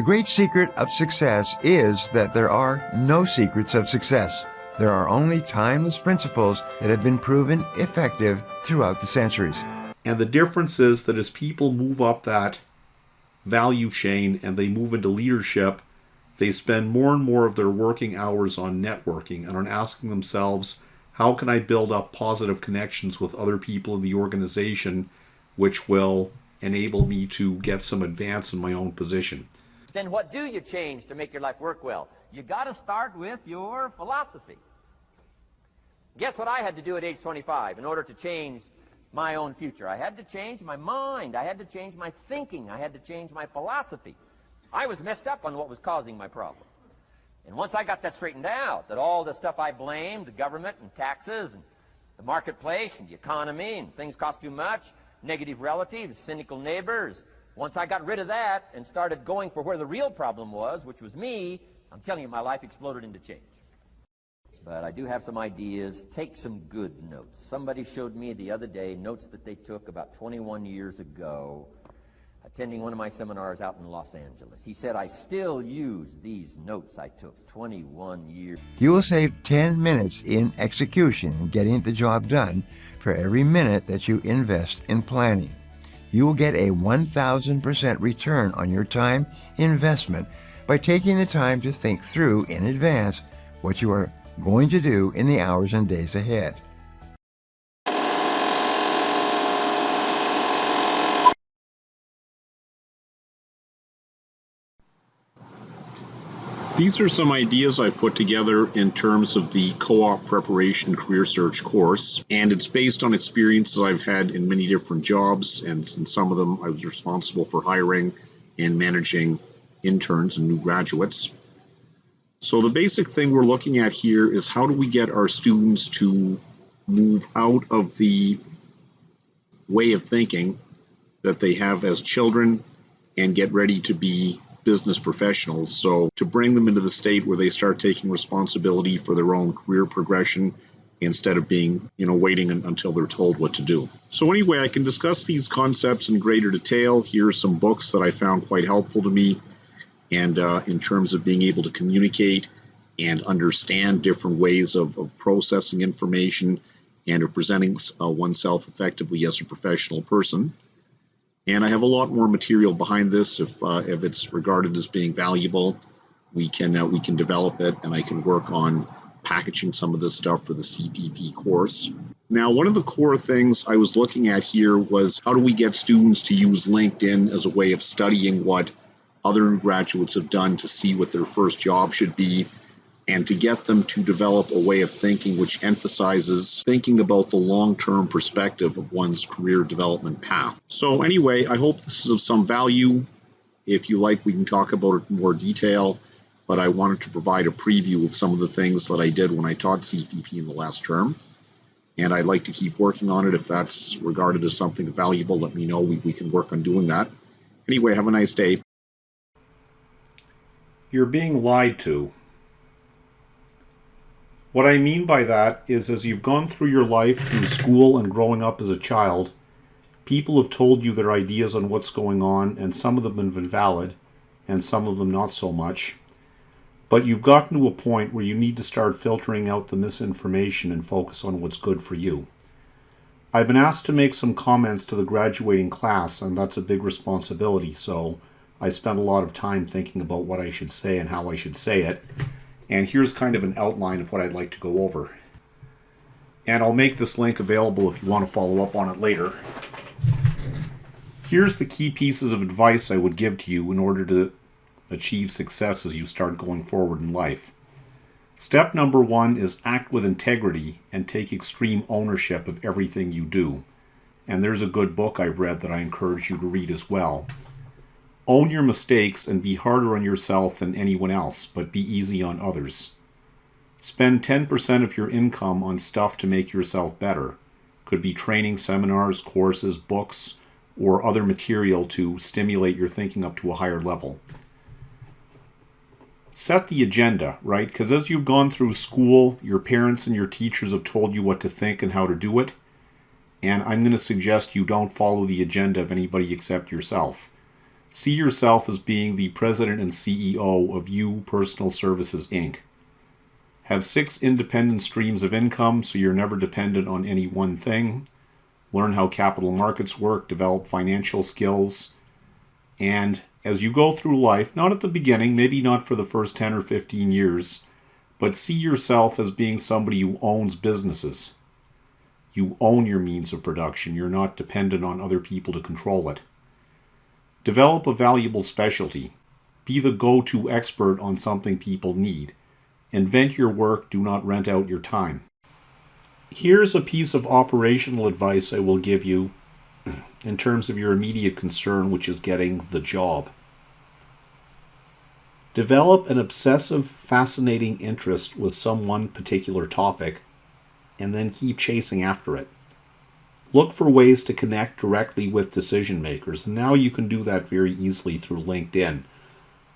great secret of success is that there are no secrets of success. There are only timeless principles that have been proven effective throughout the centuries. And the difference is that as people move up that value chain and they move into leadership, they spend more and more of their working hours on networking and on asking themselves, how can I build up positive connections with other people in the organization, which will enable me to get some advance in my own position. Then what do you change to make your life work well? You got to start with your philosophy. Guess what I had to do at age 25 in order to change my own future? I had to change my mind. I had to change my thinking. I had to change my philosophy. I was messed up on what was causing my problem. And once I got that straightened out, that all the stuff I blamed, the government and taxes and the marketplace and the economy and things cost too much, negative relatives, cynical neighbors, once I got rid of that and started going for where the real problem was, which was me, I'm telling you, my life exploded into change. But I do have some ideas. Take some good notes. Somebody showed me the other day notes that they took about 21 years ago, attending one of my seminars out in Los Angeles. He said, I still use these notes I took 21 years. You will save 10 minutes in execution and getting the job done for every minute that you invest in planning. You will get a 1,000% return on your time investment by taking the time to think through in advance what you are going to do in the hours and days ahead. These are some ideas I've put together in terms of the Co-op Preparation Career Search course, and it's based on experiences I've had in many different jobs, and in some of them I was responsible for hiring and managing interns and new graduates. So the basic thing we're looking at here is how do we get our students to move out of the way of thinking that they have as children and get ready to be business professionals. So to bring them into the state where they start taking responsibility for their own career progression instead of being, waiting until they're told what to do. So anyway, I can discuss these concepts in greater detail. Here are some books that I found quite helpful to me, and in terms of being able to communicate and understand different ways of processing information and of presenting oneself effectively as a professional person. And I have a lot more material behind this. If it's regarded as being valuable, we can develop it, and I can work on packaging some of this stuff for the CPP course. Now, one of the core things I was looking at here was how do we get students to use LinkedIn as a way of studying what other graduates have done to see what their first job should be, and to get them to develop a way of thinking which emphasizes thinking about the long-term perspective of one's career development path. So anyway, I hope this is of some value. If you like, we can talk about it in more detail, but I wanted to provide a preview of some of the things that I did when I taught CPP in the last term. And I'd like to keep working on it. If that's regarded as something valuable, let me know. We can work on doing that. Anyway, have a nice day. You're being lied to. What I mean by that is, as you've gone through your life, through school and growing up as a child, people have told you their ideas on what's going on, and some of them have been valid, and some of them not so much. But you've gotten to a point where you need to start filtering out the misinformation and focus on what's good for you. I've been asked to make some comments to the graduating class, and that's a big responsibility, so I spent a lot of time thinking about what I should say and how I should say it. And here's kind of an outline of what I'd like to go over. And I'll make this link available if you want to follow up on it later. Here's the key pieces of advice I would give to you in order to achieve success as you start going forward in life. Step number 1 is act with integrity and take extreme ownership of everything you do. And there's a good book I've read that I encourage you to read as well. Own your mistakes and be harder on yourself than anyone else, but be easy on others. Spend 10% of your income on stuff to make yourself better. Could be training, seminars, courses, books, or other material to stimulate your thinking up to a higher level. Set the agenda, right? Because as you've gone through school, your parents and your teachers have told you what to think and how to do it. And I'm going to suggest you don't follow the agenda of anybody except yourself. See yourself as being the president and CEO of You Personal Services, Inc. Have 6 independent streams of income so you're never dependent on any one thing. Learn how capital markets work, develop financial skills, and as you go through life, not at the beginning, maybe not for the first 10 or 15 years, but see yourself as being somebody who owns businesses. You own your means of production. You're not dependent on other people to control it. Develop a valuable specialty. Be the go-to expert on something people need. Invent your work. Do not rent out your time. Here's a piece of operational advice I will give you in terms of your immediate concern, which is getting the job. Develop an obsessive, fascinating interest with some one particular topic, and then keep chasing after it. Look for ways to connect directly with decision makers, and now you can do that very easily through LinkedIn.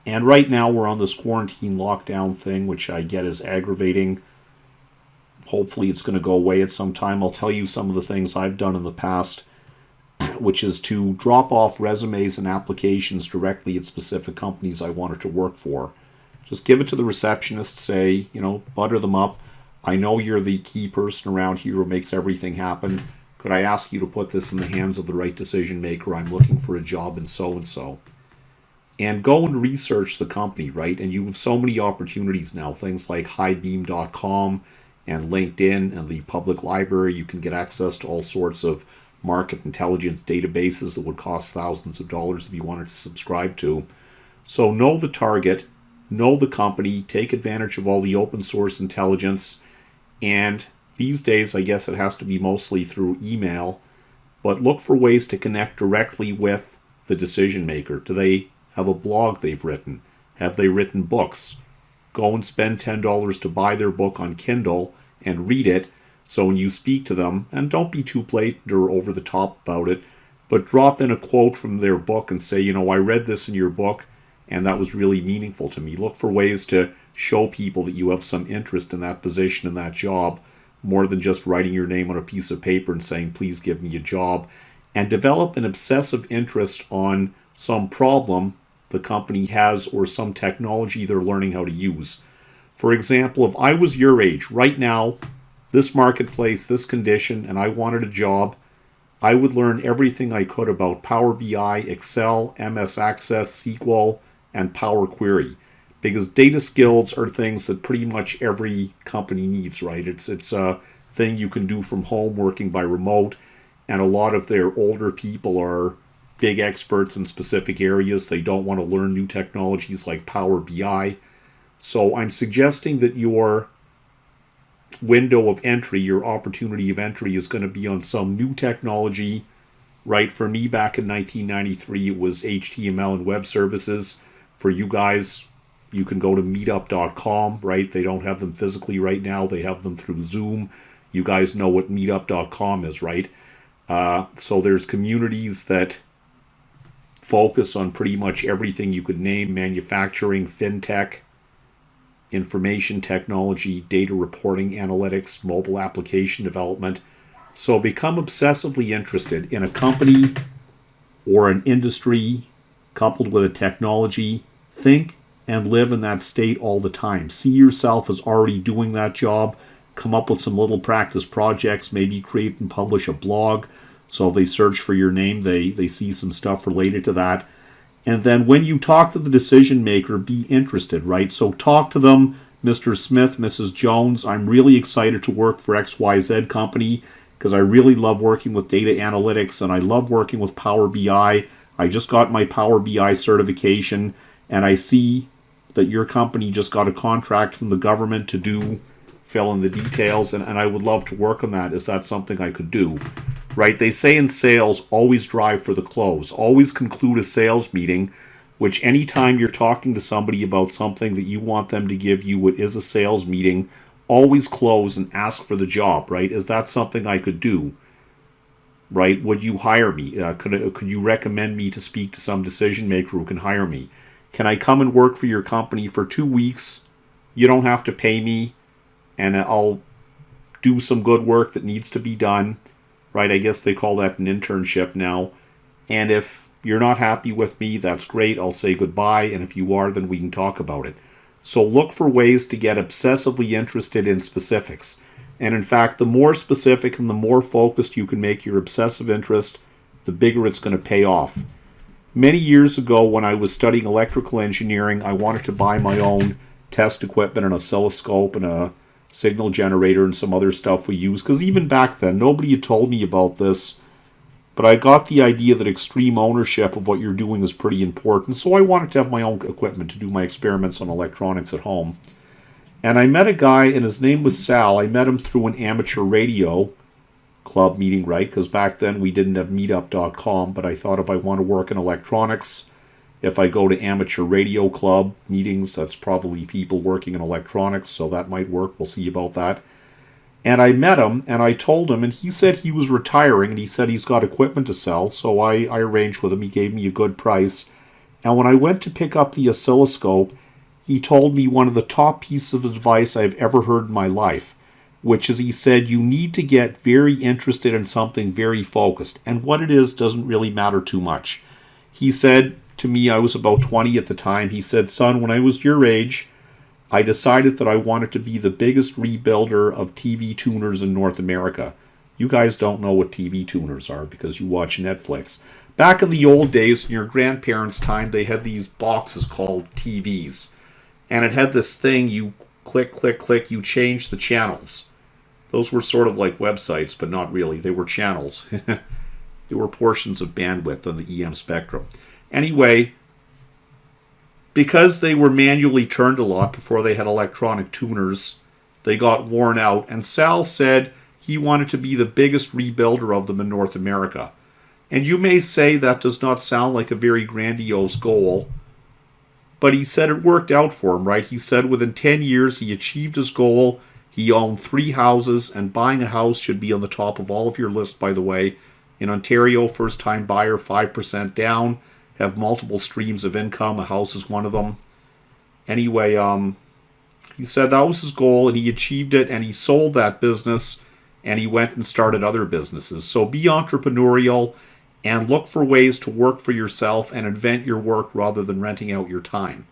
And right now we're on this quarantine lockdown thing, which I get is aggravating. Hopefully it's going to go away at some time. I'll tell you some of the things I've done in the past, which is to drop off resumes and applications directly at specific companies I wanted to work for. Just give it to the receptionist, say, butter them up. I know you're the key person around here who makes everything happen. Could I ask you to put this in the hands of the right decision maker? I'm looking for a job in so-and-so. And go and research the company, right? And you have so many opportunities now, things like highbeam.com and LinkedIn and the public library. You can get access to all sorts of market intelligence databases that would cost thousands of dollars if you wanted to subscribe to. So know the target, know the company, take advantage of all the open source intelligence, and these days I guess it has to be mostly through email, but look for ways to connect directly with the decision maker. Do they have a blog they've written? Have they written books? Go and spend $10 to buy their book on Kindle and read it. So when you speak to them, and don't be too blatant or over the top about it, but drop in a quote from their book and say, I read this in your book and that was really meaningful to me. Look for ways to show people that you have some interest in that position and that job, more than just writing your name on a piece of paper and saying, please give me a job. And develop an obsessive interest on some problem the company has or some technology they're learning how to use. For example, if I was your age right now, this marketplace, this condition, and I wanted a job, I would learn everything I could about Power BI, Excel, MS Access, SQL, and Power Query. Because data skills are things that pretty much every company needs, right? It's a thing you can do from home, working by remote, and a lot of their older people are big experts in specific areas. They don't want to learn new technologies like Power BI. So I'm suggesting that your window of entry, your opportunity of entry, is going to be on some new technology, right? For me, back in 1993, it was HTML and web services. For you guys, you can go to meetup.com, right? They don't have them physically right now. They have them through Zoom. You guys know what meetup.com is, right? So there's communities that focus on pretty much everything you could name: manufacturing, fintech, information technology, data reporting, analytics, mobile application development. So become obsessively interested in a company or an industry coupled with a technology. Think and live in that state all the time. See yourself as already doing that job. Come up with some little practice projects. Maybe create and publish a blog. So if they search for your name, they see some stuff related to that. And then when you talk to the decision maker, be interested, right? So talk to them, Mr. Smith, Mrs. Jones. I'm really excited to work for XYZ company because I really love working with data analytics and I love working with Power BI. I just got my Power BI certification and I see that your company just got a contract from the government to do fill in the details, and I would love to work on that. Is that something I could do? Right? They say in sales, always drive for the close. Always conclude a sales meeting, which anytime you're talking to somebody about something that you want them to give you, it is a sales meeting, always close and ask for the job, right? Is that something I could do? Right? Would you hire me? Could you recommend me to speak to some decision maker who can hire me? Can I come and work for your company for 2 weeks? You don't have to pay me, and I'll do some good work that needs to be done. Right, I guess they call that an internship now. And if You're not happy with me, that's great, I'll say goodbye, and if you are, then we can talk about it. So look for ways to get obsessively interested in specifics. And in fact, the more specific and the more focused you can make your obsessive interest, the bigger it's going to pay off. Many years ago, when I was studying electrical engineering, I wanted to buy my own test equipment, an oscilloscope and a signal generator and some other stuff we use, because even back then, nobody had told me about this. But I got the idea that extreme ownership of what you're doing is pretty important, so I wanted to have my own equipment to do my experiments on electronics at home. And I met a guy, and his name was Sal. I met him through an amateur radio club meeting, right? Because back then we didn't have meetup.com, but I thought if I want to work in electronics, if I go to amateur radio club meetings, that's probably people working in electronics, so that might work. We'll see about that. And I met him, and I told him, and he said he was retiring, and he said he's got equipment to sell, so I arranged with him. He gave me a good price. And when I went to pick up the oscilloscope, he told me one of the top pieces of advice I've ever heard in my life, which is he said, you need to get very interested in something very focused, and what it is doesn't really matter too much. He said to me, I was about 20 at the time, he said, son, when I was your age, I decided that I wanted to be the biggest rebuilder of TV tuners in North America. You guys don't know what TV tuners are because you watch Netflix. Back in the old days, in your grandparents' time, they had these boxes called TVs. And it had this thing, you click, click, click, you change the channels. Those were sort of like websites, but not really. They were channels. They were portions of bandwidth on the EM spectrum. Anyway, because they were manually turned a lot before they had electronic tuners, they got worn out. And Sal said he wanted to be the biggest rebuilder of them in North America. And you may say that does not sound like a very grandiose goal, but he said it worked out for him, right? He said within 10 years he achieved his goal. He owned 3 houses, and buying a house should be on the top of all of your list, by the way. In Ontario, first-time buyer, 5% down. Have multiple streams of income. A house is one of them. Anyway, he said that was his goal, and he achieved it, and he sold that business, and he went and started other businesses. So be entrepreneurial and look for ways to work for yourself and invent your work rather than renting out your time.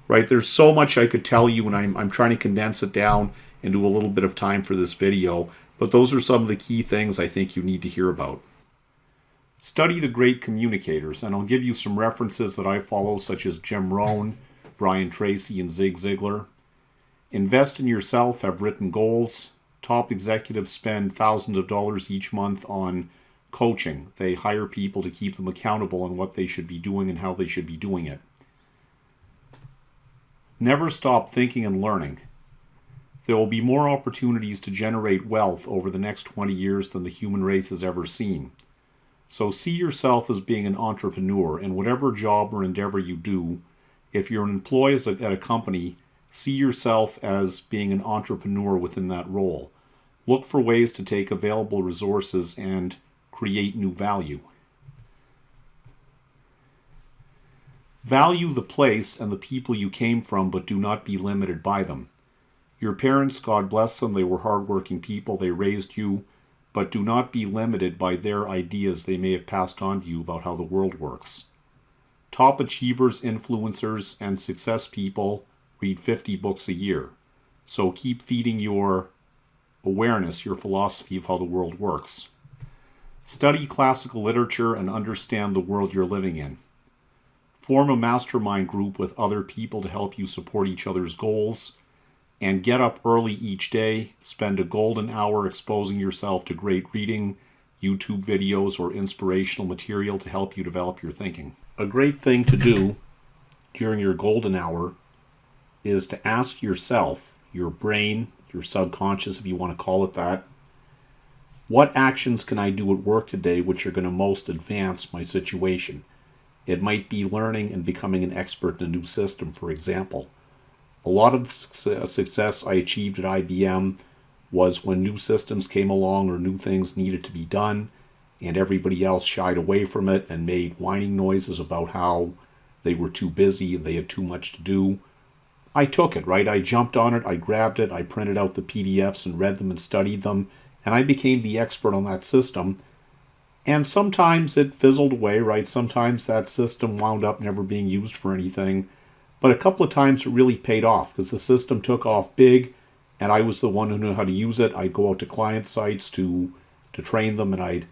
Right? There's so much I could tell you, and I'm trying to condense it down into a little bit of time for this video, but those are some of the key things I think you need to hear about. Study the great communicators, and I'll give you some references that I follow, such as Jim Rohn, Brian Tracy, and Zig Ziglar. Invest in yourself, have written goals. Top executives spend thousands of dollars each month on coaching. They hire people to keep them accountable on what they should be doing and how they should be doing it. Never stop thinking and learning. There will be more opportunities to generate wealth over the next 20 years than the human race has ever seen. So see yourself as being an entrepreneur in whatever job or endeavor you do. If you're an employee at a company, see yourself as being an entrepreneur within that role. Look for ways to take available resources and create new value. Value the place and the people you came from, but do not be limited by them. Your parents, God bless them, they were hardworking people, they raised you, but do not be limited by their ideas they may have passed on to you about how the world works. Top achievers, influencers, and success people read 50 books a year. So keep feeding your awareness, your philosophy of how the world works. Study classical literature and understand the world you're living in. Form a mastermind group with other people to help you support each other's goals. And get up early each day, spend a golden hour exposing yourself to great reading, YouTube videos, or inspirational material to help you develop your thinking. A great thing to do during your golden hour is to ask yourself, your brain, your subconscious, if you want to call it that, what actions can I do at work today which are going to most advance my situation? It might be learning and becoming an expert in a new system, for example. A lot of the success I achieved at IBM was when new systems came along or new things needed to be done, and everybody else shied away from it and made whining noises about how they were too busy and they had too much to do. I took it, right? I jumped on it, I grabbed it, I printed out the PDFs and read them and studied them, and I became the expert on that system. And sometimes it fizzled away, right? Sometimes that system wound up never being used for anything. But a couple of times it really paid off because the system took off big and I was the one who knew how to use it. I'd go out to client sites to train them, and I'd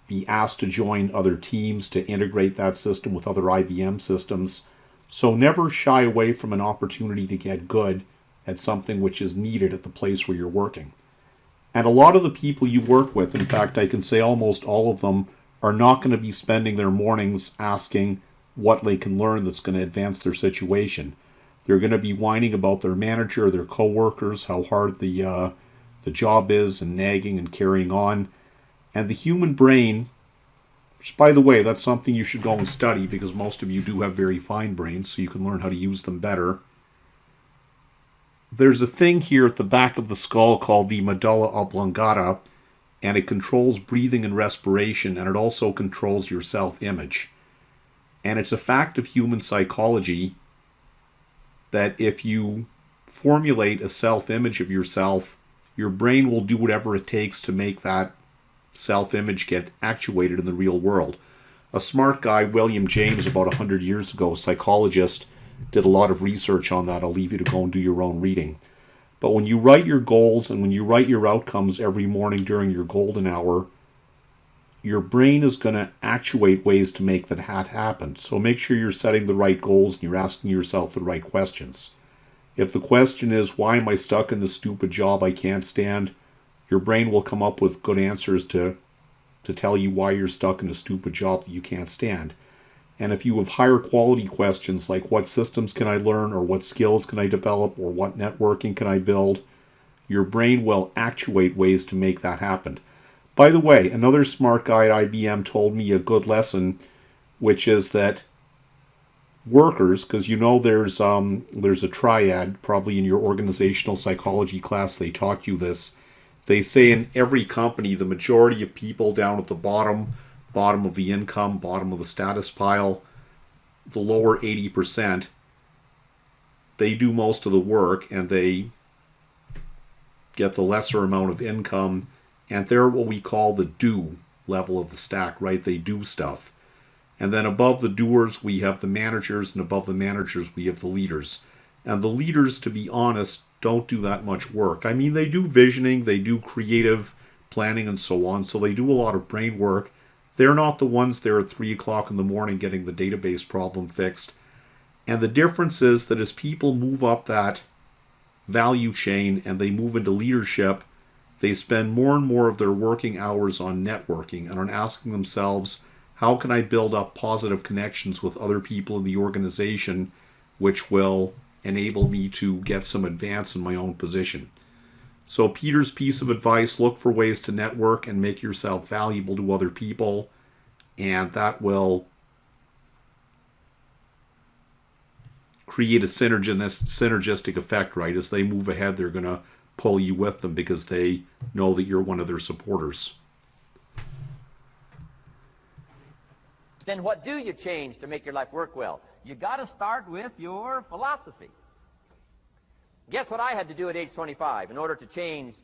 be asked to join other teams to integrate that system with other IBM systems. So never shy away from an opportunity to get good at something which is needed at the place where you're working. And a lot of the people you work with, in fact, I can say almost all of them, are not going to be spending their mornings asking what they can learn that's going to advance their situation. They're going to be whining about their manager, their coworkers, how hard the job is, and nagging and carrying on. And the human brain, which, by the way, that's something you should go and study because most of you do have very fine brains, so you can learn how to use them better. There's a thing here at the back of the skull called the medulla oblongata, and it controls breathing and respiration, and it also controls your self-image. And it's a fact of human psychology that if you formulate a self-image of yourself, your brain will do whatever it takes to make that self-image get actuated in the real world. A smart guy, William James, about 100 years ago, a psychologist, did a lot of research on that. I'll leave you to go and do your own reading. But when you write your goals and when you write your outcomes every morning during your golden hour, your brain is going to actuate ways to make that happen. So make sure you're setting the right goals and you're asking yourself the right questions. If the question is, why am I stuck in this stupid job I can't stand? Your brain will come up with good answers to tell you why you're stuck in a stupid job that you can't stand. And if you have higher quality questions like what systems can I learn, or what skills can I develop, or what networking can I build, your brain will actuate ways to make that happen. By the way, another smart guy at IBM told me a good lesson, which is that workers, because you know there's a triad, probably in your organizational psychology class they taught you this. They say in every company, the majority of people down at the bottom of the income, bottom of the status pile, the lower 80%, they do most of the work and they get the lesser amount of income, and they're what we call the do level of the stack, right? They do stuff. And then above the doers, we have the managers, and above the managers, we have the leaders. And the leaders, to be honest, don't do that much work. I mean, they do visioning, they do creative planning and so on, so they do a lot of brain work. They're not the ones there at 3 o'clock in the morning getting the database problem fixed. And the difference is that as people move up that value chain and they move into leadership, they spend more and more of their working hours on networking and on asking themselves, how can I build up positive connections with other people in the organization, which will enable me to get some advance in my own position. So Peter's piece of advice, look for ways to network and make yourself valuable to other people, and that will create a synergistic effect, right? As they move ahead, they're going to pull you with them because they know that you're one of their supporters. Then what do you change to make your life work well? You got to start with your philosophy. Guess what I had to do at age 25 in order to change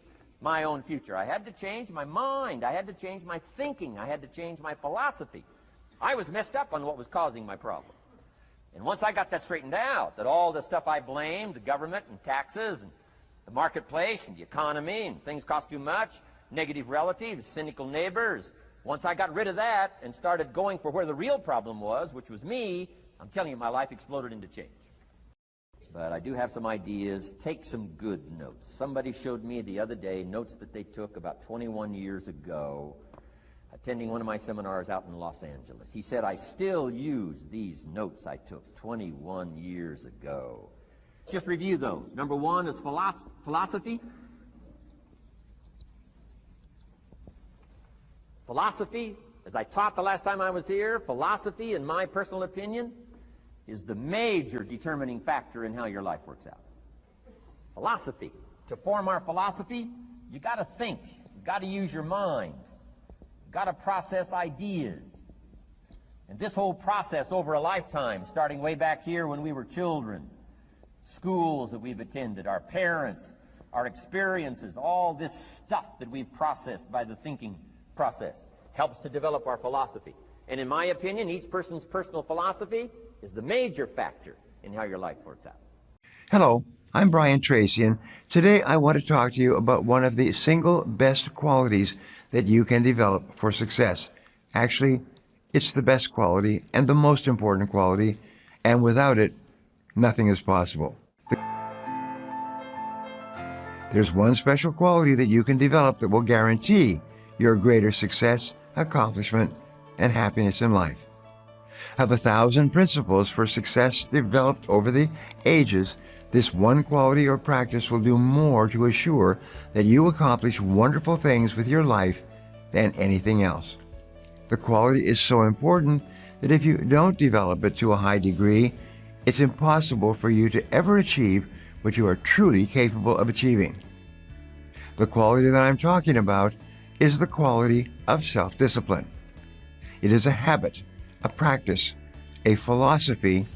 my own future? I had to change my mind. I had to change my thinking. I had to change my philosophy. I was messed up on what was causing my problem. And once I got that straightened out, that all the stuff I blamed, the government and taxes and the marketplace and the economy and things cost too much, negative relatives, cynical neighbors, once I got rid of that and started going for where the real problem was, which was me, I'm telling you, my life exploded into change. But I do have some ideas. Take some good notes. Somebody showed me the other day notes that they took about 21 years ago, attending one of my seminars out in Los Angeles. He said, I still use these notes I took 21 years ago. Just review those. Number one is philosophy. Philosophy, as I taught the last time I was here, philosophy, in my personal opinion, is the major determining factor in how your life works out. Philosophy. To form our philosophy, you got to think. You got to use your mind. You got to process ideas. And this whole process over a lifetime, starting way back here when we were children, schools that we've attended, our parents, our experiences, all this stuff that we've processed by the thinking process. helps to develop our philosophy. And in my opinion, each person's personal philosophy is the major factor in how your life works out. Hello, I'm Brian Tracy, and today I want to talk to you about one of the single best qualities that you can develop for success. Actually, it's the best quality and the most important quality, and without it, nothing is possible. There's one special quality that you can develop that will guarantee your greater success, accomplishment, and happiness in life. Of 1,000 principles for success developed over the ages, this one quality or practice will do more to assure that you accomplish wonderful things with your life than anything else. The quality is so important that if you don't develop it to a high degree, it's impossible for you to ever achieve what you are truly capable of achieving. The quality that I'm talking about is the quality of self-discipline. It is a habit, a practice, a philosophy,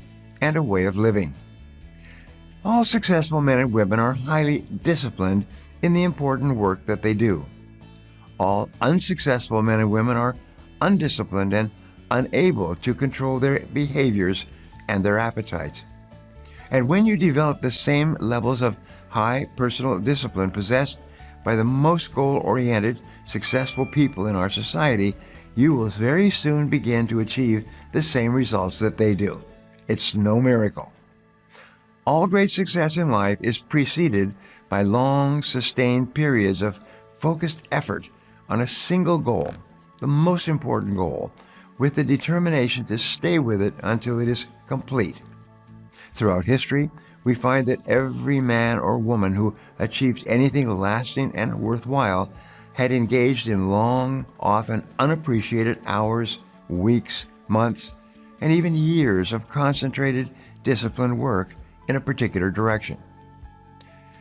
and a way of living. All successful men and women are highly disciplined in the important work that they do. All unsuccessful men and women are undisciplined and unable to control their behaviors and their appetites. And when you develop the same levels of high personal discipline possessed by the most goal-oriented, successful people in our society, you will very soon begin to achieve the same results that they do. It's no miracle. All great success in life is preceded by long, sustained periods of focused effort on a single goal, the most important goal, with the determination to stay with it until it is complete. Throughout history, we find that every man or woman who achieved anything lasting and worthwhile had engaged in long, often unappreciated hours, weeks, months, and even years of concentrated, disciplined work in a particular direction.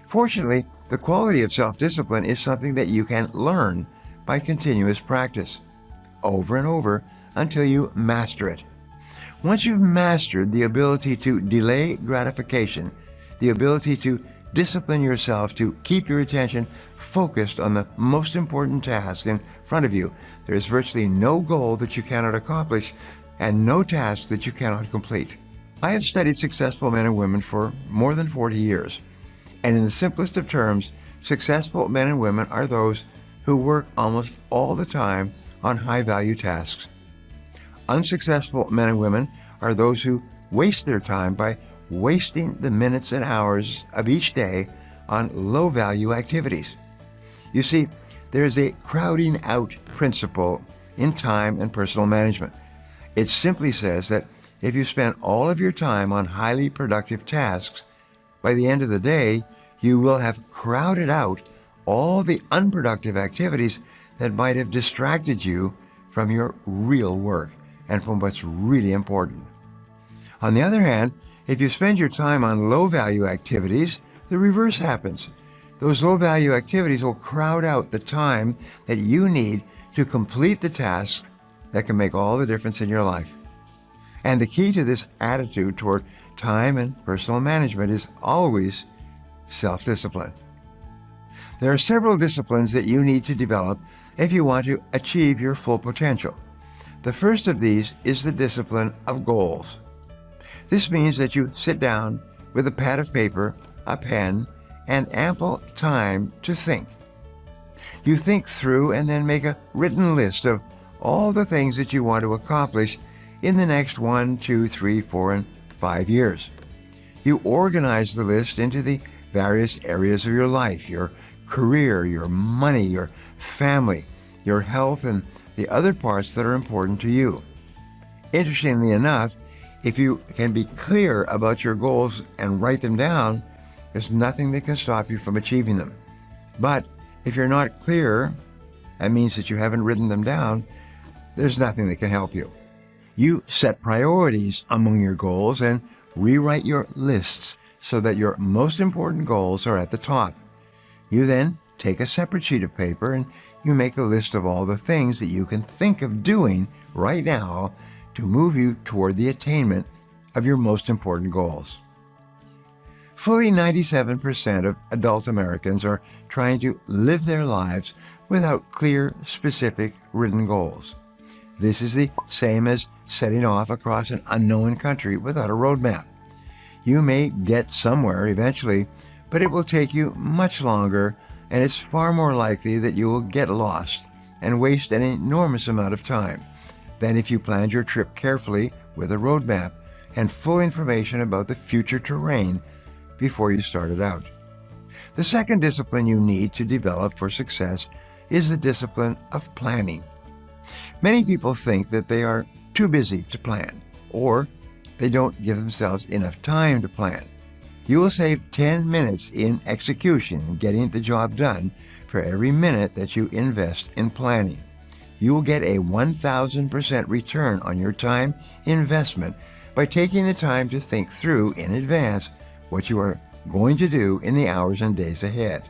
Fortunately, the quality of self-discipline is something that you can learn by continuous practice, over and over, until you master it. Once you've mastered the ability to delay gratification, the ability to discipline yourself to keep your attention focused on the most important task in front of you, there is virtually no goal that you cannot accomplish and no task that you cannot complete. I have studied successful men and women for more than 40 years, and in the simplest of terms, successful men and women are those who work almost all the time on high-value tasks. Unsuccessful men and women are those who waste their time by wasting the minutes and hours of each day on low-value activities. You see, there is a crowding out principle in time and personal management. It simply says that if you spend all of your time on highly productive tasks, by the end of the day, you will have crowded out all the unproductive activities that might have distracted you from your real work and from what's really important. On the other hand, if you spend your time on low-value activities, the reverse happens. Those low-value activities will crowd out the time that you need to complete the tasks that can make all the difference in your life. And the key to this attitude toward time and personal management is always self-discipline. There are several disciplines that you need to develop if you want to achieve your full potential. The first of these is the discipline of goals. This means that you sit down with a pad of paper, a pen, and ample time to think. You think through and then make a written list of all the things that you want to accomplish in the next 1, 2, 3, 4, and 5 years. You organize the list into the various areas of your life, your career, your money, your family, your health, and the other parts that are important to you. Interestingly enough, if you can be clear about your goals and write them down, there's nothing that can stop you from achieving them. But if you're not clear, that means that you haven't written them down, there's nothing that can help you. You set priorities among your goals and rewrite your lists so that your most important goals are at the top. You then take a separate sheet of paper and you make a list of all the things that you can think of doing right now to move you toward the attainment of your most important goals. Fully 97% of adult Americans are trying to live their lives without clear, specific, written goals. This is the same as setting off across an unknown country without a roadmap. You may get somewhere eventually, but it will take you much longer, and it's far more likely that you will get lost and waste an enormous amount of time than if you planned your trip carefully with a roadmap and full information about the future terrain before you started out. The second discipline you need to develop for success is the discipline of planning. Many people think that they are too busy to plan, or they don't give themselves enough time to plan. You will save 10 minutes in execution and getting the job done for every minute that you invest in planning. You will get a 1,000% return on your time investment by taking the time to think through in advance what you are going to do in the hours and days ahead.